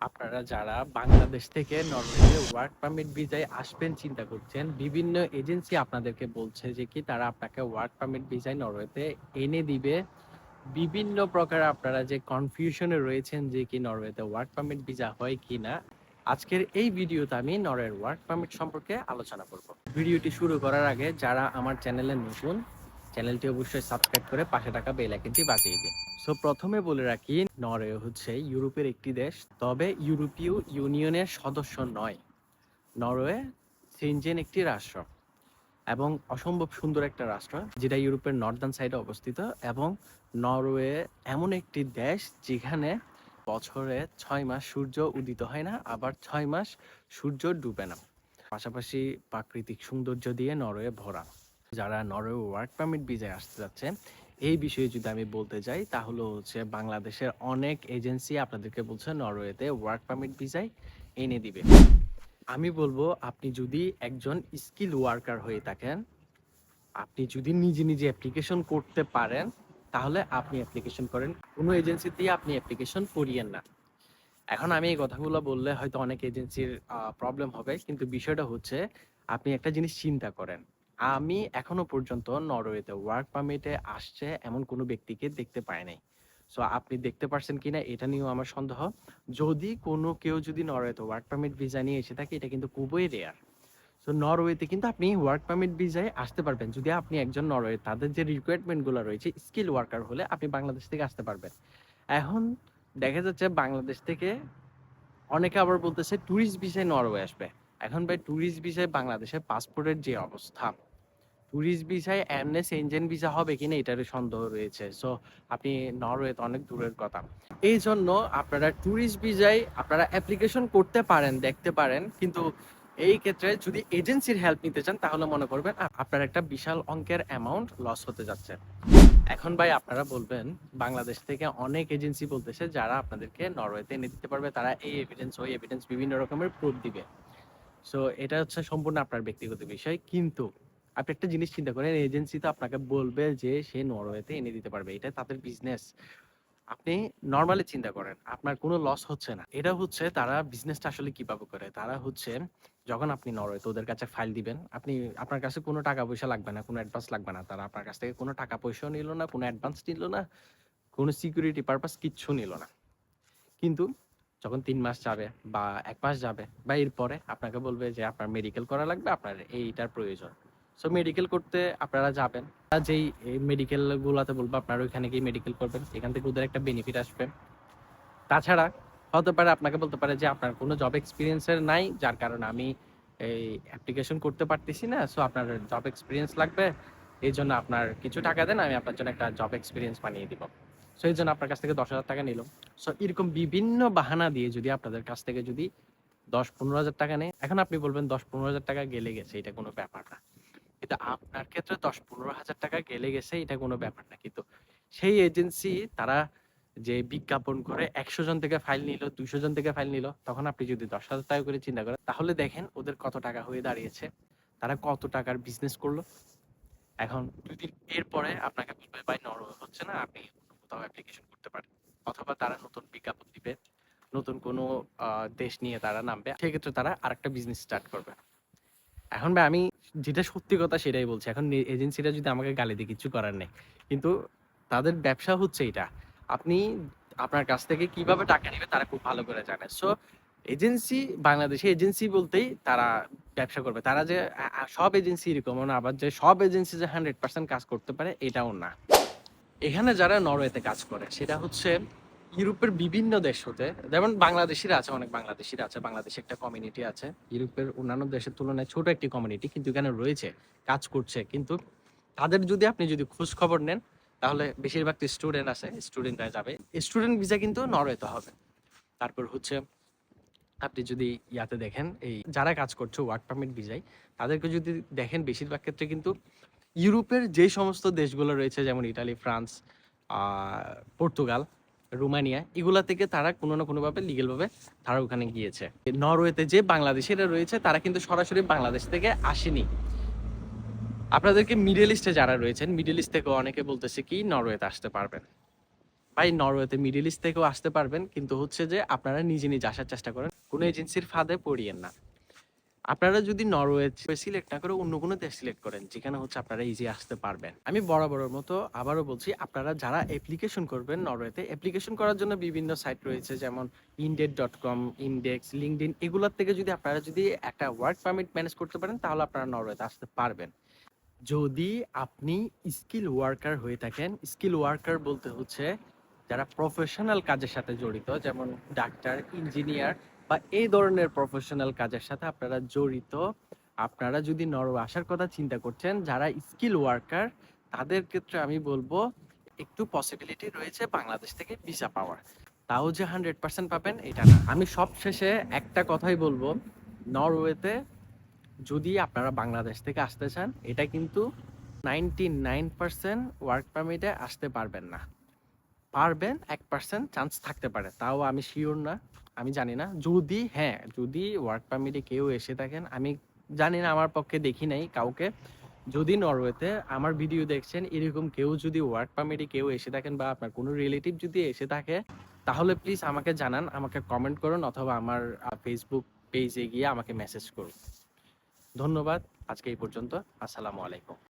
আপনারা যারা বাংলাদেশ থেকে নরওয়েতে ওয়ার্ক পারমিট ভিসায় আসবেন চিন্তা করছেন, বিভিন্ন এজেন্সি আপনাদেরকে বলছে যে কি তারা আপনাকে ওয়ার্ক পারমিট ভিসায় নরওয়েতে এনে দিবে। বিভিন্ন প্রকার আপনারা যে কনফিউশনে রয়েছেন যে কি নরওয়েতে ওয়ার্ক পারমিট ভিসা হয় কি না, আজকের এই ভিডিওতে আমি নরওয়ের ওয়ার্ক পারমিট সম্পর্কে আলোচনা করব। ভিডিওটি শুরু করার আগে যারা আমার চ্যানেলে নতুন, চ্যানেলটি অবশ্যই সাবস্ক্রাইব করে পাশে থাকা বেল আইকনটি বাজিয়ে দিন। সো প্রথমে বলে রাখি, নরওয়ে হচ্ছে ইউরোপের একটি দেশ, তবে ইউরোপীয় ইউনিয়নের সদস্য নয়। নরওয়ে সেনজেন একটি রাষ্ট্র এবং অসম্ভব সুন্দর একটা রাষ্ট্র, যেটা ইউরোপের নর্দার্ন সাইডে অবস্থিত। এবং নরওয়ে এমন একটি দেশ যেখানে বছরে 6 মাস সূর্য উদিত হয় না, আবার 6 মাস সূর্য ডুবে না। পাশাপাশি প্রাকৃতিক সৌন্দর্য দিয়ে নরওয়ে ভরা। যারা নরওয়ে ওয়ার্ক পারমিট ভিসায় আসতে যাচ্ছে, এই বিষয়ে যদি আমি বলতে যাই তাহলে হচ্ছে বাংলাদেশের অনেক এজেন্সি আপনাদেরকে বলছে নরওয়েতে ওয়ার্ক পারমিট ভিসায় এনে দিবে। আমি বলবো, আপনি যদি একজন স্কিল ওয়ার্কার হয়ে থাকেন, আপনি যদি নিজে নিজে অ্যাপ্লিকেশন করতে পারেন, তাহলে আপনি অ্যাপ্লিকেশন করেন, কোনো এজেন্সি দিয়ে আপনি অ্যাপ্লিকেশন করিয়েন না। এখন আমি এই কথাগুলো বললে হয়তো অনেক এজেন্সির প্রবলেম হবে, কিন্তু বিষয়টা হচ্ছে আপনি একটা জিনিস চিন্তা করেন। আমি এখনো পর্যন্ত নরওয়েতে ওয়ার্ক পারমিটে আসছে এমন কোনো ব্যক্তিকে দেখতে পাই নাই। সো আপনি দেখতে পারছেন কিনা এটা নিয়েও আমার সন্দেহ। যদি কোনো কেউ যদি নরওয়েতে ওয়ার্ক পারমিট ভিসা নিয়ে এসে থাকে, এটা কিন্তু খুবই রেয়ার। সো নরওয়েতে কিন্তু আপনি ওয়ার্ক পারমিট ভিসায় আসতে পারবেন যদি আপনি একজন নরওয়ে, তাদের যে রিকোয়ারমেন্টগুলো রয়েছে, স্কিল ওয়ার্কার হলে আপনি বাংলাদেশ থেকে আসতে পারবেন। এখন দেখা যাচ্ছে বাংলাদেশ থেকে অনেকে আবার বলতেছে ট্যুরিস্ট ভিসায় নরওয়ে আসবে। এখন ভাই, ট্যুরিস্ট ভিসায় বাংলাদেশের পাসপোর্টের যে অবস্থা, ট্যুরিস্ট ভিসায় এমনি সেনজেন ভিসা হবে কিনা এটারও সন্দেহ রয়েছে। সো আপনি নরওয়ে তো অনেক দূরের কথা। এই জন্য আপনারা ট্যুরিস্ট ভিসায় আপনারা অ্যাপ্লিকেশন করতে পারেন, দেখতে পারেন, কিন্তু এই ক্ষেত্রে যদি এজেন্সির হেল্প নিতে চান তাহলে মনে করবেন আপনার একটা বিশাল অঙ্কের অ্যামাউন্ট লস হতে যাচ্ছে। এখন ভাই আপনারা বলবেন, বাংলাদেশ থেকে অনেক এজেন্সি বলতেছে যারা আপনাদেরকে নরওয়েতে এনে দিতে পারবে, তারা এই এভিডেন্স ওই এভিডেন্স বিভিন্ন রকমের প্রুফ দিবে। সো এটা হচ্ছে সম্পূর্ণ আপনার ব্যক্তিগত বিষয়, কিন্তু আপনি একটা জিনিস চিন্তা করেন, এজেন্সি তো আপনাকে বলবে যে সে নরওয়েতে এনে দিতে পারবে, এটা তাদের বিজনেস। আপনি নর্মালি চিন্তা করেন, আপনার কোনো লস হচ্ছে না। এটা হচ্ছে তারা বিজনেসটা আসলে কিভাবে করে, তারা হচ্ছে যখন আপনি নরওয়েতে ওদের কাছে ফাইল দিবেন, আপনি আপনার কাছে কোনো টাকা পয়সা লাগবে না, কোনো অ্যাডভান্স লাগবে না। তারা আপনার কাছ থেকে কোনো টাকা পয়সাও নিল না, কোনো অ্যাডভান্স নিল না, কোনো সিকিউরিটি পারপাস কিচ্ছু নিল না। কিন্তু যখন 3 মাস যাবে বা 1 মাস যাবে বা এরপরে আপনাকে বলবে যে আপনার মেডিকেল করা লাগবে, আপনার এইটার প্রয়োজন। সো মেডিকেল করতে আপনারা যাবেন, যেই মেডিকেল গুলাতে বলবো আপনারা ওইখানে গিয়ে মেডিকেল করবেন, এখান থেকে ওদের একটা বেনিফিট আসবে। তাছাড়া হতে পারে আপনাকে বলতে পারে যে আপনার কোনো জব এক্সপিরিয়েন্সের নাই, যার কারণে আমি এই অ্যাপ্লিকেশন করতে পারতেছি না, সো আপনার জব এক্সপিরিয়েন্স লাগবে, এই জন্য আপনার কিছু টাকা দেন, আমি আপনার জন্য একটা জব এক্সপিরিয়েন্স বানিয়ে দিব। সো এই জন্য আপনার কাছ থেকে 10,000 টাকা নিল। সো এরকম বিভিন্ন বাহানা দিয়ে যদি আপনাদের কাছ থেকে যদি 10-15 হাজার টাকা নেয়, এখন আপনি বলবেন 10-15 হাজার টাকা গেলে গেছে, এটা কোনো ব্যাপার না। কিন্তু আপনার ক্ষেত্রে 10-15 হাজার টাকা গেলে গেছে এটা কোনো ব্যাপার না, কিন্তু সেই এজেন্সি তারা যে বিজ্ঞাপন করে 100 জন থেকে ফাইল নিল, 200 জন থেকে ফাইল নিল, তখন আপনি যদি 10,000 টাকা করে চিন্তা করেন, তাহলে দেখেন ওদের কত টাকা হয়ে দাঁড়িয়েছে, তারা কত টাকার বিজনেস করলো। এখন 2 দিন এরপরে আপনাকে বলবে ভাই নরওয়ে হচ্ছে না, আপনি অন্য কোথাও অ্যাপ্লিকেশন করতে পারেন, অথবা তারা নতুন বিজ্ঞাপন দিবে, নতুন কোনো দেশ নিয়ে তারা নামবে, সেক্ষেত্রে তারা আরেকটা বিজনেস স্টার্ট করবে। এখন ভাই আমি যেটা সত্যি কথা সেটাই বলছি। এখন এজেন্সিটা যদি আমাকে গালি দিয়ে কিছু করার নেই, কিন্তু তাদের ব্যবসা হচ্ছে এটা। আপনি আপনার কাছ থেকে কিভাবে টাকা নেবে তারা খুব ভালো করে জানে। সো এজেন্সি, বাংলাদেশে এজেন্সি বলতেই তারা ব্যবসা করবে। তারা যে সব এজেন্সি এরকম না, আবার যে সব এজেন্সি যে 100% কাজ করতে পারে এটাও না। এখানে যারা নরওয়েতে কাজ করে সেটা হচ্ছে ইউরোপের বিভিন্ন দেশ হতে, যেমন বাংলাদেশিরা আছে, অনেক বাংলাদেশিরা আছে, বাংলাদেশে একটা কমিউনিটি আছে, ইউরোপের অন্যান্য দেশের তুলনায় ছোট একটি কমিউনিটি, কিন্তু এখানে রয়েছে, কাজ করছে। কিন্তু তাদের যদি আপনি যদি খোঁজ খবর নেন, তাহলে বেশিরভাগ স্টুডেন্ট আছে, স্টুডেন্টরা যাবে, স্টুডেন্ট ভিসা কিন্তু নরওয়েতে হবে। তারপর হচ্ছে আপনি যদি ইয়াতে দেখেন, এই যারা কাজ করছে ওয়ার্ক পারমিট ভিসায়, তাদেরকে যদি দেখেন বেশিরভাগ ক্ষেত্রে কিন্তু ইউরোপের যে সমস্ত দেশগুলো রয়েছে, যেমন ইটালি, ফ্রান্স, পর্তুগাল, রোমানিয়া, এগুলা থেকে তারা কোনো না কোনোভাবে লিগেলভাবে তারা ওখানে গিয়েছে। নরওয়েতে যে বাংলাদেশিরা রয়েছে তারা কিন্তু সরাসরি বাংলাদেশ থেকে আসেনি। আপনাদেরকে মিডল ইস্টে যারা রয়েছেন, মিডল ইস্ট থেকে অনেকে বলতেছে কি নরওয়েতে আসতে পারবেন। ভাই নরওয়েতে মিডল ইস্ট থেকেও আসতে পারবেন, কিন্তু হচ্ছে যে আপনারা নিজে নিজে আসার চেষ্টা করেন, কোনো এজেন্সির ফাঁদে পড়িয়েন না। আপনারা যদি নরওয়ে সিলেক্ট না করে অন্য কোনো দেশ সিলেক্ট করেন যেখানে হচ্ছে আপনারা ইজি আসতে পারবেন। আমি বরাবরের মতো আবারও বলছি, আপনারা যারা অ্যাপ্লিকেশন করবেন নরওয়েতে, অ্যাপ্লিকেশন করার জন্য বিভিন্ন সাইট রয়েছে, যেমন ইনডেড.কম, ইনডেক্স, লিঙ্কডইন, এগুলোর থেকে যদি আপনারা একটা ওয়ার্ক পারমিট ম্যানেজ করতে পারেন তাহলে আপনারা নরওয়েতে আসতে পারবেন। যদি আপনি স্কিল ওয়ার্কার হয়ে থাকেন, স্কিল ওয়ার্কার বলতে হচ্ছে যারা প্রফেশনাল কাজের সাথে জড়িত, যেমন ডাক্তার, ইঞ্জিনিয়ার বা এই ধরনের প্রফেশনাল কাজের সাথে আপনারা জড়িত, আপনারা যদি নরওয়ে আসার কথা চিন্তা করছেন, যারা স্কিল ওয়ার্কার, তাদের ক্ষেত্রে আমি বলবো একটু পসিবিলিটি রয়েছে বাংলাদেশ থেকে ভিসা পাওয়ার। তাও যে 100% পাবেন এটা না। আমি সব শেষে একটা কথাই বলবো, নরওয়েতে যদি আপনারা বাংলাদেশ থেকে আসতে চান, এটা কিন্তু 99% ওয়ার্ক পারমিটে আসতে পারবেন না। পারবেন 1% চান্স থাকতে পারে, তাও আমি শিওর না, আমি জানি না। যদি ওয়ার্ক পারমিটে কেউ এসে থাকেন, আমি জানি না, আমার পক্ষে দেখি নাই কাউকে, যদি নরওয়েতে আমার ভিডিও দেখছেন এরকম কেউ যদি ওয়ার্ক পারমিটে কেউ এসে থাকেন বা আপনার কোনো রিলেটিভ যদি এসে থাকে, তাহলে প্লিজ আমাকে জানান, আমাকে কমেন্ট করুন অথবা আমার ফেসবুক পেজে গিয়ে আমাকে মেসেজ করুন। ধন্যবাদ, আজকে এই পর্যন্ত। আসসালামু আলাইকুম।